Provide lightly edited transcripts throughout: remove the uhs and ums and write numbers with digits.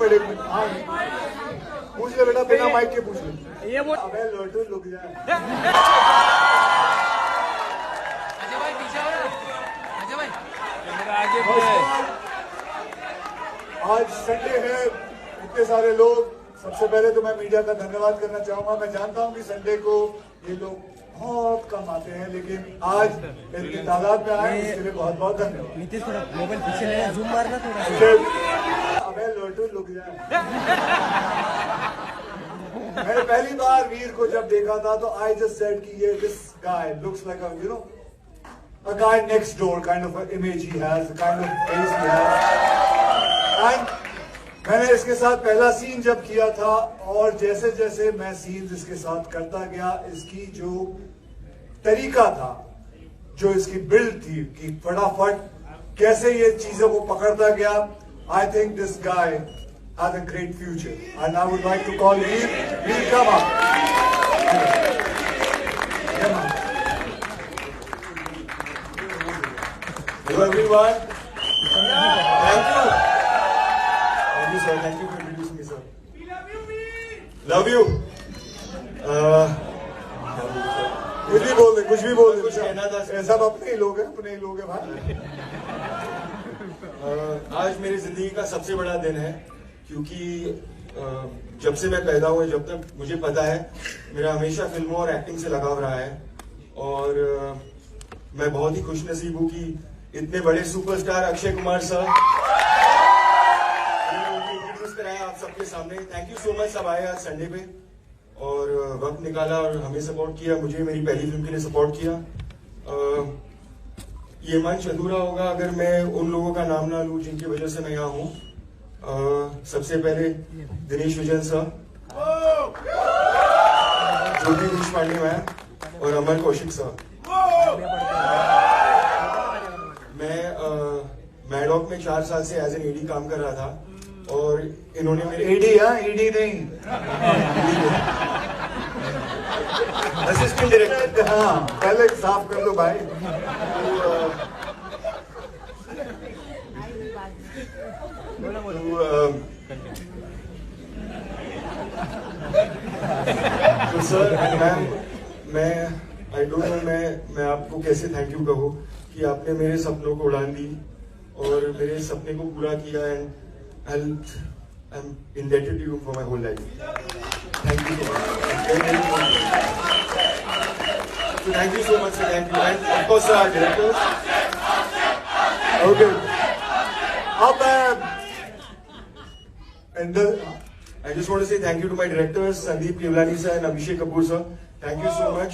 बड़े हाँ पूछ ले बेटा, बिना माइक के पूछ ले। ये वो अबे लोटू लुक जा। अजय भाई पीछे आओ ना, अजय भाई कैमरा आगे पे। आज संडे है, इतने सारे लोग। सबसे पहले तो मैं मीडिया का धन्यवाद करना चाहूंगा। मैं जानता हूं कि संडे को ये लोग बहुत कम आते हैं, लेकिन आज इतनी तादाद में आए उसके लिए बहुत बहुत धन्यवाद। नीतीश थोड़ा मोबाइल पीछे ले, जूम मारना थोड़ा। अबे लोटू लुक जा। मैंने पहली बार वीर को जब देखा था तो आई जस्ट सेड कि ये this guy looks like a you know a guy next door kind of an image he has, the kind of face he has. And मैंने इसके साथ पहला सीन जब किया था और जैसे जैसे मैं सीन इसके साथ करता गया, इसकी जो तरीका था, जो इसकी बिल्ड थी कि फटाफट कैसे ये चीजों को पकड़ता गया, I think this guy has a great future. And I would like to call Veer, come up. Come on. Hello everyone. Thank you. Thank you sir. Thank you for introducing me sir. We love you Veer. Love you. कुछ भी बोल दे, कुछ भी बोल दे। सब अपने ही लोग हैं भाई। आज मेरी जिंदगी का सबसे बड़ा दिन है, क्योंकि जब से मैं पैदा हुआ जब तक मुझे पता है मेरा हमेशा फिल्मों और एक्टिंग से लगाव रहा है। और मैं बहुत ही खुश नसीब हूँ कि इतने बड़े superstar Akshay Kumar sir introduce कराया आप सबके सामने। थैंक यू सो मच, सब आए आज संडे पे और वक्त निकाला और हमें सपोर्ट किया, मुझे मेरी पहली फिल्म के लिए सपोर्ट किया। ये मंच अधूरा होगा अगर मैं उन लोगों का नाम ना लूं जिनकी वजह से मैं यहाँ हूँ। सबसे पहले दिनेश विजन सर, ज्योति देशपांडे मैम और अमर कौशिक सर। मैं मैडॉक में 4 साल से एज एन ईडी काम कर रहा था और इन्होंने मेरे ईडी नहीं असिस्टेंट डायरेक्टर, हाँ पहले साफ कर दो भाई। तो सर मैम, मैं आई डोंट नो मैं आपको कैसे थैंक यू कहूँ कि आपने मेरे सपनों को उड़ान दी और मेरे सपने को पूरा किया। And I am indebted to you for my whole life. Thank you so much. So thank you so much, sir. Thank you. And of course, directors. Okay. अब and I just want to say thank you to my directors, Sandeep Kevlani sir and Abhishek Kapoor sir. Thank you so much.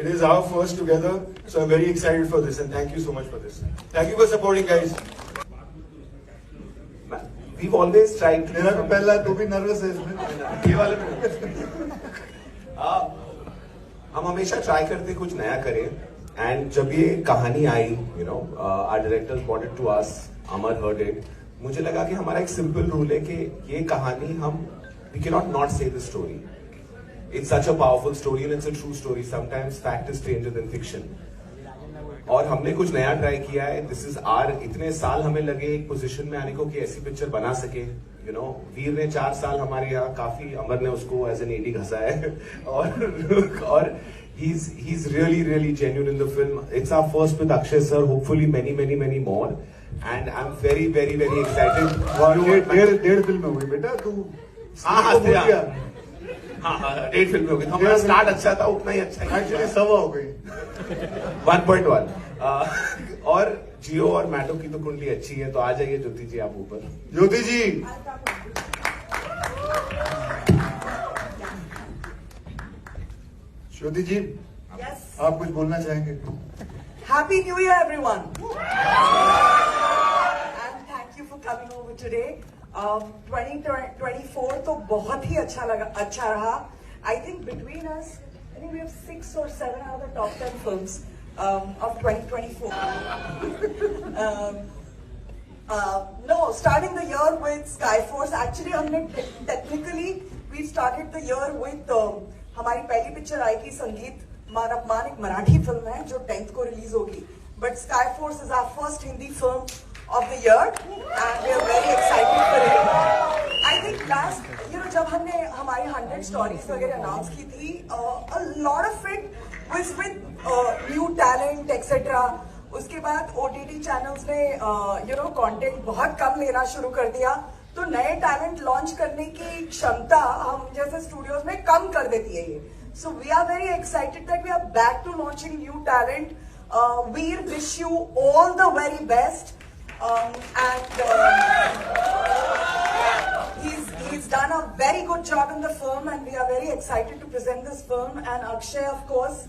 It is our first together, so I'm very excited for this and thank you so much for this. Thank you for supporting, guys. We've always tried to. मेरा तो पहला तू भी nervous है इसमें। ये वाले में हम हमेशा ट्राई करते कुछ नया करें। एंड जब ये कहानी आई, you know, our directors brought it to us, Amar heard it, मुझे लगा कि हमारा एक सिंपल रूल है कि ये कहानी हम वी कैन नॉट से the story. It's such a powerful story and it's a true story. Sometimes fact is stranger then fiction. और हमने कुछ नया ट्राई किया है। दिस इज आर, इतने साल हमें लगे एक पोजीशन में आने को कि ऐसी पिक्चर बना सके। यू नो, वीर ने 4 साल हमारे यहाँ काफी, अमर ने उसको एज एन एडी घसा है और he's really genuine in the film. It's our first with Akshay sir. Hopefully many more. And I'm very excited. डेढ़ फिल्म में हुई बेटा तू। हाँ 8 फिल्म हो गई। हमारा स्टार्ट अच्छा था, उतना ही अच्छा है। एक्चुअली 1.25 हो गई। 1.1 और जियो और मैडो की तो कुंडली अच्छी है, तो आ जाइए ज्योति जी आप ऊपर। ज्योति जी ज्योति जी Yes. आप कुछ बोलना चाहेंगे? Happy New Year, everyone. And thank you for coming over today. 2024 तो बहुत ही अच्छा रहा. I think between us, I think we have 6 or 7 out of the top 10 films of 2024. No, starting the year with Skyforce. Actually, हमने technically we started the year with हमारी पहली picture आई थी संगीत मान अपमान, एक मराठी फिल्म है जो 10th को रिलीज होगी. But Skyforce is our first Hindi film of the year and we are very excited for it. Talent stories वगैरह अनाउंस की थी, a lot of it was with new talent etcetera. उसके बाद OTT channels ने content बहुत कम लेना शुरू कर दिया, तो नए टैलेंट लॉन्च करने की क्षमता हम जैसे स्टूडियोज में कम कर देती है ये। So we are very excited that we are back to launching new talent. Veer wish you all the very best and he's done a very good job in the film and we are very excited to present this film. And Akshay, of course,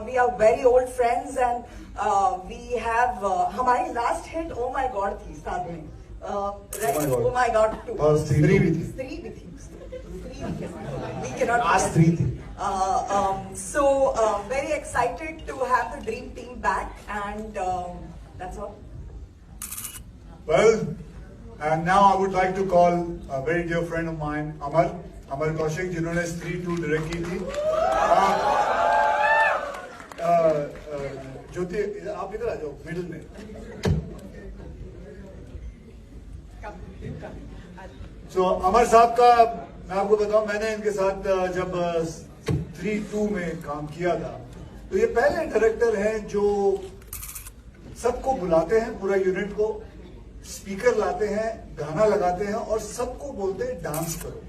we are very old friends and we have हमारी last hit Oh My God थी साथ में, right? Oh My God 2 स्त्री भी थी। Three भी थी। We cannot Last 3 थी। So very excited to have the dream team back and that's all. Well, and now I would like to call a very dear friend of mine, Amar Kaushik, जिन्होंने स्त्री 2 direct की थी। ज्योति, आप इधर आ जाओ middle में। So अमर साहब का मैं आपको बताऊं, मैंने इनके साथ जब स्त्री 2 में काम किया था, तो ये पहले डायरेक्टर हैं जो सबको बुलाते हैं, पूरा यूनिट को, स्पीकर लाते हैं, गाना लगाते हैं और सबको बोलते हैं डांस करो।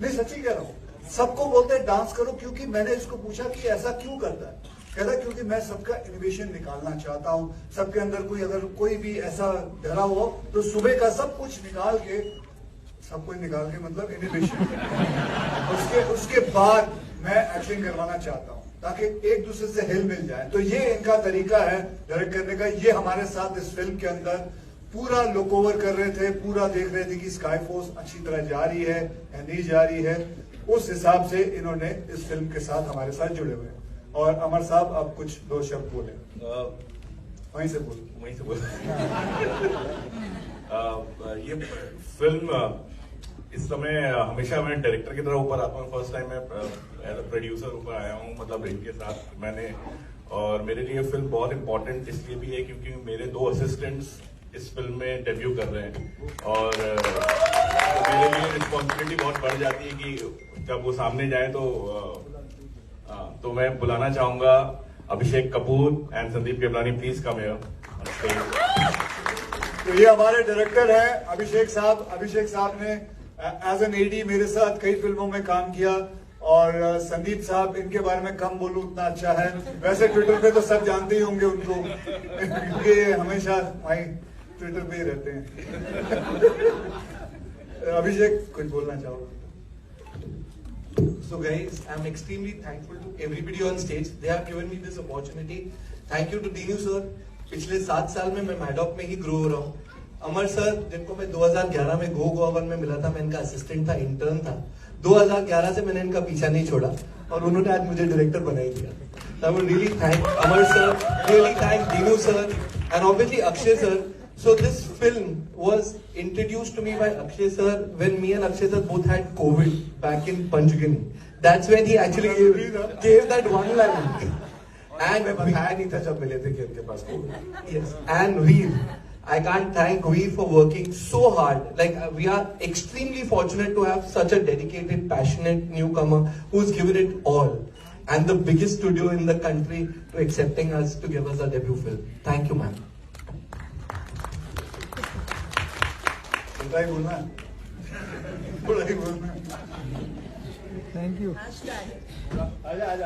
नहीं, सच्ची कह रहा हूं, सबको बोलते हैं डांस करो। क्योंकि मैंने इसको पूछा कि ऐसा क्यों करता है, कहता है क्योंकि मैं सबका इनोवेशन निकालना चाहता हूं। सबके अंदर अगर कोई भी ऐसा डरा हो तो सुबह का सब कुछ निकाल के, सब कुछ निकाल के मतलब इनोवेशन, उसके बाद मैं एक्टिंग करवाना चाहता हूं ताकि एक दूसरे से हिल मिल जाए। तो ये इनका तरीका है डायरेक्ट करने का। ये हमारे साथ इस फिल्म के अंदर पूरा लुक ओवर कर रहे थे, पूरा देख रहे थे कि स्काई फोर्स अच्छी तरह जा रही है या नहीं जा रही है। उस हिसाब से इन्होंने इस फिल्म के साथ हमारे साथ जुड़े हुए हैं। और अमर साहब, अब कुछ 2 शब्द बोले। वहीं से बोल। ये फिल्म इस समय हमेशा मैं डायरेक्टर की तरह ऊपर आता हूँ। फर्स्ट टाइम मैं एज अ प्रोड्यूसर ऊपर आया हूँ, मतलब इनके साथ मैंने। और मेरे लिए फिल्म बहुत इंपॉर्टेंट इसलिए भी है क्योंकि मेरे 2 असिस्टेंट्स इस फिल्म में डेब्यू कर रहे हैं और मेरे लिए रिस्पॉन्सिबिलिटी बहुत बढ़ जाती है कि जब वो सामने जाए तो मैं बुलाना चाहूंगा Abhishek Kapoor and Sandeep Kewalani, please come here. तो ये हमारे डायरेक्टर हैं अभिषेक साहब। अभिषेक साहब ने एज एन AD मेरे साथ कई फिल्मों में काम किया। और संदीप साहब, इनके बारे में कम बोलूं उतना अच्छा है। वैसे ट्विटर पे तो सब जानते ही होंगे उनको, क्योंकि ये हमेशा वहीं ट्विटर पे ही रहते हैं। अभिषेक, कुछ बोलना चाहो? So guys, I'm extremely thankful to everybody on stage. They have given me this opportunity. Thank you to Dinu sir. पिछले 7 साल में मैं मैडॉक में ही ग्रो हो रहा हूँ। अमर सर, जिनको मैं 2011 में गोवा में मिला था, मैं इनका असिस्टेंट था, इंटर्न था। 2011 से मैंने इनका पीछा नहीं छोड़ा और उन्होंने आज मुझे डायरेक्टर बना ही दिया। I would really thank Amar sir, really thank Dinu sir, and obviously Akshay sir. So this film was introduced to me by Akshay sir when me and Akshay sir both had COVID back in Panchgani. That's when he actually gave that one line. And मैं बताया नहीं था जब मिले थे कि उनके पास COVID। yes, and Veer, I can't thank Veer for working so hard. Like we are extremely fortunate to have such a dedicated, passionate newcomer who's given it all, and the biggest studio in the country to accepting us to give us our debut film. Thank you, man. थोड़ा ही बोलना, थोड़ा ही बोलना। Thank you.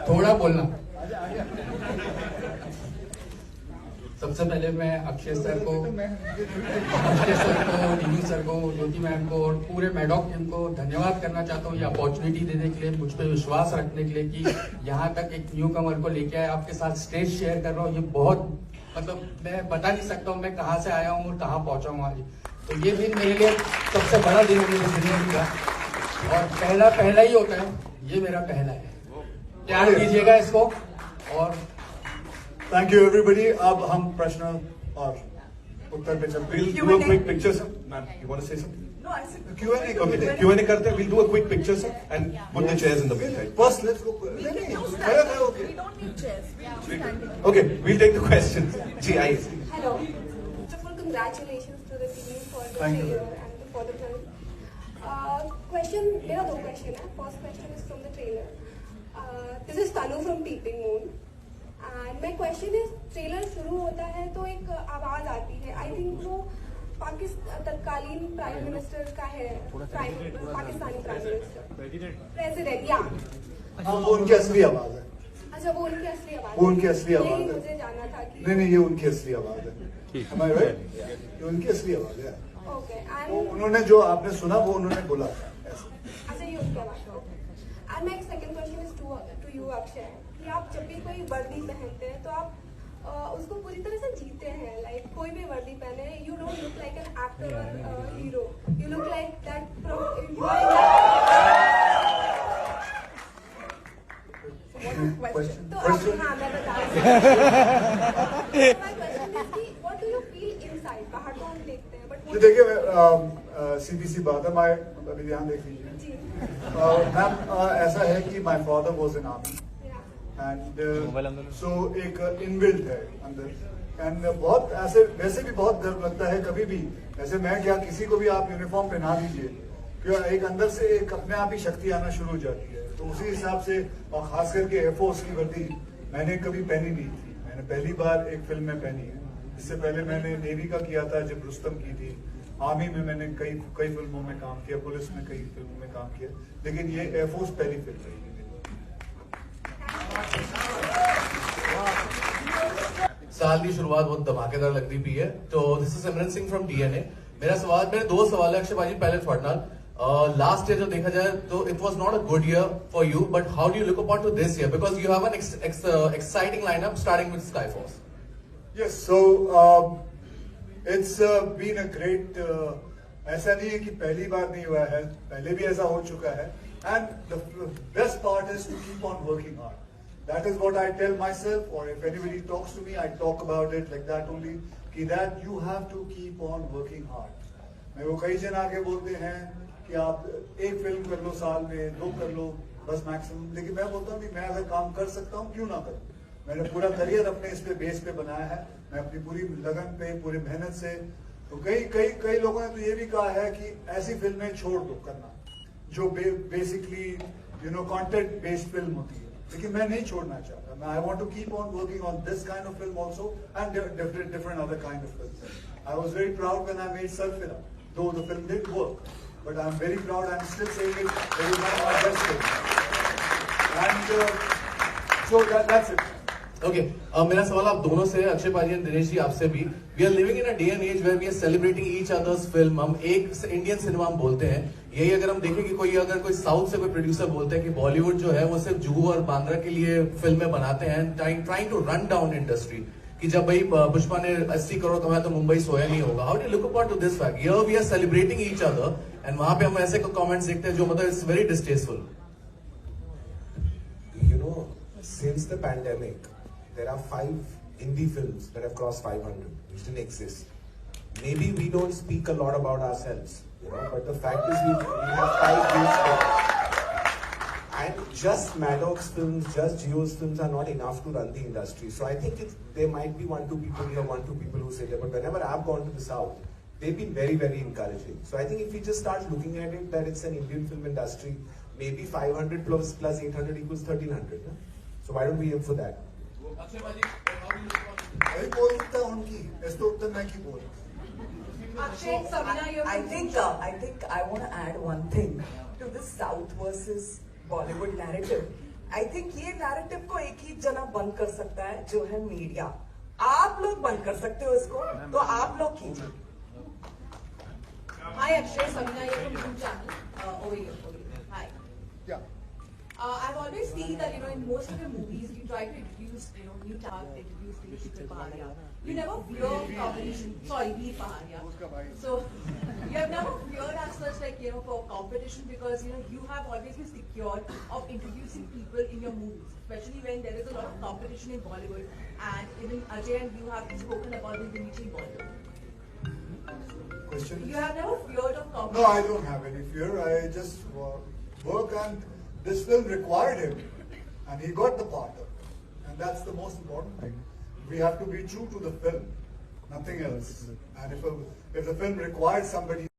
थोड़ा बोलना। सबसे पहले मैं Akshay sir को, डीनू सर को, ज्योति मैम को और पूरे मैडॉक टीम को धन्यवाद करना चाहता हूँ ये अपॉर्चुनिटी देने के लिए, मुझ पर विश्वास रखने के लिए कि यहाँ तक एक न्यू कमर को लेके आए, आपके साथ स्टेज शेयर कर रहा हूँ। ये बहुत, मतलब मैं बता नहीं सकता हूँ मैं कहाँ से आया हूँ और कहाँ पहुंचा हूँ आज। तो ये दिन मेरे लिए सबसे बड़ा दिन है मेरी जिंदगी का, और पहला ही होता है, ये मेरा पहला है। प्यार कीजिएगा इसको। और थैंक यू एवरीबडी। अब हम प्रश्न और उत्तर पे चलते हैं। We'll do a quick picture, sir. Ma'am, you want to say something? No, I said Q&A, okay. Q&A करते हैं. We'll do a quick picture, sir, and put the chairs in the middle. First, let's go. नहीं, खड़ा खड़ा होके। we don't need chairs. We are standing. Okay, we'll take the questions. जी आइए। Hello. First of all, congratulations to the team for the Thank you. trailer and for the film. Question question मेरा 2 question है. First question is from the trailer. This is Tanu from Peeping Moon. And my question is, trailer शुरू होता है तो एक आवाज आती है. आई थिंक वो तत्कालीन प्राइम मिनिस्टर का है, पाकिस्तानी प्राइम मिनिस्टर, प्रेसिडेंट. या हाँ, वो उनकी असली आवाज है. अच्छा, वो उनकी असली आवाज. वो उनकी असली आवाज नहीं, है. मुझे जाना था कि नहीं, ये उनकी असली आवाज है. Am I right? ये उनकी असली आवाज है. ओके. वो एंड उन्होंने जो आपने सुना वो उन्होंने बोला था ऐसे. अच्छा, ये उनकी आवाज है. And my second question is to you Akshay, कि आप जब भी कोई वर्दी पहनते हैं तो आप उसको पूरी तरह से जीते हैं. लाइक कोई भी वर्दी पहने, you don't look like an actor और hero. You look like Question? तो अब हाँ, मैं बता रही हूँ. My question is कि what do you feel inside? बाहर तो हम देखते हैं, but ये देखिए, सीधी सी बात है. मैं अभी ध्यान देख लीजिए जी. मैम, ऐसा है कि my father was in army Yeah. And so एक इनबिल्ट है अंदर. एंड बहुत ऐसे वैसे भी बहुत गर्व लगता है कभी भी. ऐसे मैं क्या, किसी को भी आप यूनिफॉर्म पहना दीजिए, क्यों एक अंदर से एक अपने आप ही शक्ति आना शुरू हो जाती है. तो उसी हिसाब से, और खास करके एयरफोर्स की वर्दी मैंने कभी पहनी नहीं थी. मैंने पहली बार एक फिल्म में पहनी है. इससे पहले मैंने नेवी का किया था जब रुस्तम की थी. आर्मी में मैंने कई फिल्मों में काम किया, पुलिस में कई फिल्मों में काम किया, लेकिन ये एयरफोर्स पहली फिल्म रही है. साल की शुरुआत बहुत धमाकेदार लगती पी है. तो this is Simran Singh from DNA. मेरे 2 सवाल है अक्षय भाजी. पहले थोड़ा लास्ट ईयर जो देखा जाए तो it was not a good year for you, but how do you look upon to this year, because you have an exciting lineup starting with Skyforce. Yes, so it's been a great. ऐसा नहीं है कि पहली बार नहीं हुआ है, पहले भी ऐसा हो चुका है. And the best part is to keep on working hard. That is what I tell myself, or if anybody talks to me, I talk about it like that only. कि that you have to keep on working hard. मैं वो कई जन आके बोलते हैं कि आप एक फिल्म कर लो साल में, 2 कर लो बस मैक्सिमम. लेकिन मैं बोलता हूँ कि मैं अगर काम कर सकता हूँ क्यों ना करूँ. मैंने पूरा करियर अपने इस पे बेस पे बनाया है. मैं अपनी पूरी लगन पे, पूरी मेहनत से. तो कई लोगों ने तो ये भी कहा है कि ऐसी फिल्में छोड़ दो करना जो बेसिकली कंटेंट बेस्ड फिल्म होती है. लेकिन मैं नहीं छोड़ना चाहता. मैं I want to keep on working on this kind of film also and different other kind of film. I was very proud when I made Sarfira, though the film did work, but I am very proud. I am still saying it, it is one of my best film. And so that's it. Okay. मेरा सवाल आप दोनों से, अक्षय पाजी and Dinesh ji, आपसे भी. We are living in a day and age where we are celebrating each others film. हम एक इंडियन सिनेमा हम बोलते हैं. यही अगर हम देखें कि अगर कोई साउथ से कोई प्रोड्यूसर बोलते हैं कि बॉलीवुड जो है वो सिर्फ जुहू और बांद्रा के लिए फिल्में बनाते हैं, trying to run down industry, कि जब भाई पुष्पा ने 80 करोड़ कमाया तो मुंबई सोया नहीं होगा. How do look upon to this fact? Here we are celebrating each other and वहां पे हम ऐसे कमेंट्स देखते हैं जो मतलब it's very distasteful. Since the pandemic, there are 5 indie films that have crossed 500, which didn't exist. Maybe we don't speak a lot about ourselves, but the fact is we have 5 huge films. And just Maddox films, just Geo's films are not enough to run the industry. So I think there might be 1-2 people here, 1-2 people who say that, but whenever I've gone to the South, they've been very, very encouraging. So I think if we just start looking at it, that it's an Indian film industry, maybe 500 plus 800 equals 1300. No? So why don't we aim for that? वही बोल सकता है उनकी, इसको उत्तर मैं क्यों बोल. I think I want to add one thing to the South versus Bollywood narrative. I think ये narrative को एक ही जना बंद कर सकता है, जो है मीडिया. आप लोग बंद कर सकते हो इसको, तो आप लोग कीजिए. Hi Akshay, Samina here from YouTube channel. Over here. Hi. Yeah. I've always seen that in most of the movies you try to introduce new talent, introduce Veer Paharia. You never fear competition. Sorry, Veer Paharia. So you have never feared as such for competition, because you have always been secure of introducing people in your movies, especially when there is a lot of competition in Bollywood. And even Ajay and you have spoken about the reaching Bollywood. Question? You have never feared of competition. No, I don't have any fear. I just work, and this film required him, and he got the part of it. And that's the most important thing. We have to be true to the film, nothing else. And if the film required somebody